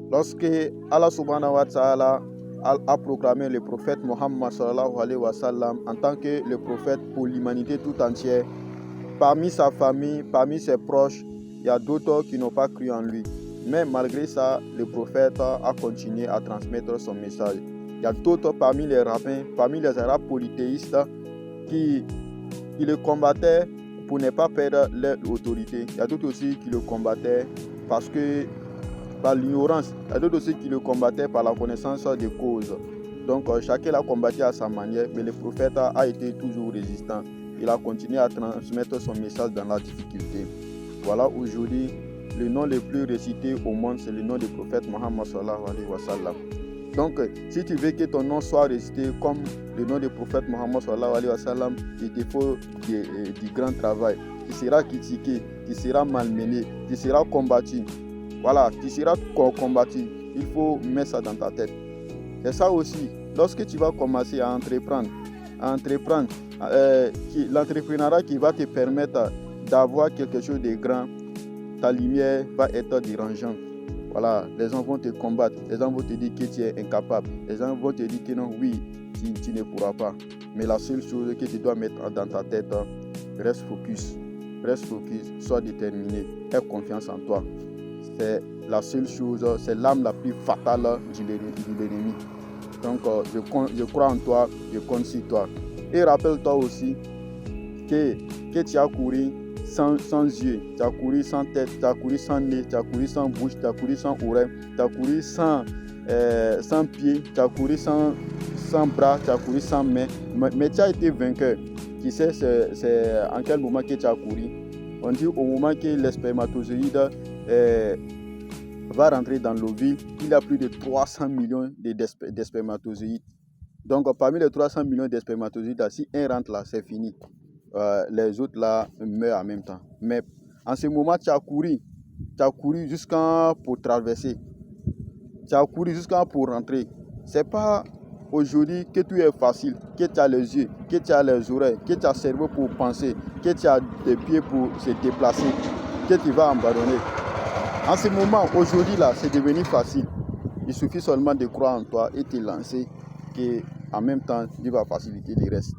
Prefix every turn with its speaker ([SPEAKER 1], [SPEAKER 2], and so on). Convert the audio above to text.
[SPEAKER 1] Lorsque Allah subhanahu wa ta'ala a proclamé le prophète Mohammed sallallahu alayhi wa sallam en tant que le prophète pour l'humanité tout entière, parmi sa famille, parmi ses proches, il y a d'autres qui n'ont pas cru en lui. Mais malgré ça, le prophète a continué à transmettre son message. Il y a d'autres parmi les rabbins, parmi les arabes polythéistes qui le combattaient pour ne pas perdre leur autorité. Il y a d'autres aussi qui le combattaient par l'ignorance. Il y a d'autres aussi qui le combattaient par la connaissance des causes. Donc chacun l'a combattu à sa manière, mais le prophète a été toujours résistant. Il a continué à transmettre son message dans la difficulté. Voilà, aujourd'hui, le nom le plus récité au monde, c'est le nom du prophète Mohammed sallallahu alayhi wa sallam. Donc, si tu veux que ton nom soit récité comme le nom du prophète Mohammed sallallahu alayhi wa sallam, il te faut du grand travail. Tu seras critiqué, tu seras malmené, tu seras combattu. Voilà, tu seras combattu. Il faut mettre ça dans ta tête. C'est ça aussi. Lorsque tu vas commencer à entreprendre, l'entrepreneuriat qui va te permettre d'avoir quelque chose de grand, ta lumière va être dérangeante. Voilà, les gens vont te combattre, les gens vont te dire que tu es incapable, les gens vont te dire que non, oui, tu ne pourras pas. Mais la seule chose que tu dois mettre dans ta tête, reste focus, sois déterminé, aie confiance en toi. C'est la seule chose, c'est l'arme la plus fatale de l'ennemi. Donc, je crois en toi, je compte sur toi. Et rappelle-toi aussi que tu as couru sans yeux, tu as couru sans tête, tu as couru sans nez, tu as couru sans bouche, tu as couru sans oreille, tu as couru sans pied, tu as couru sans bras, tu as couru sans main, mais tu as été vainqueur. Tu sais, c'est en quel moment que tu as couru. On dit au moment que les spermatozoïdes va rentrer dans l'ovule, il y a plus de 300 millions de spermatozoïdes. Donc, parmi les 300 millions de spermatozoïdes, si un rentre là, c'est fini. Les autres là meurent en même temps. Mais en ce moment, tu as couru jusqu'à pour traverser. Tu as couru jusqu'à pour rentrer. C'est pas aujourd'hui que tout est facile, que tu as les yeux, que tu as les oreilles, que tu as le cerveau pour penser, que tu as des pieds pour se déplacer, que tu vas abandonner. En ce moment, aujourd'hui là, c'est devenu facile. Il suffit seulement de croire en toi et te lancer, qu'en même temps, Dieu va faciliter le reste.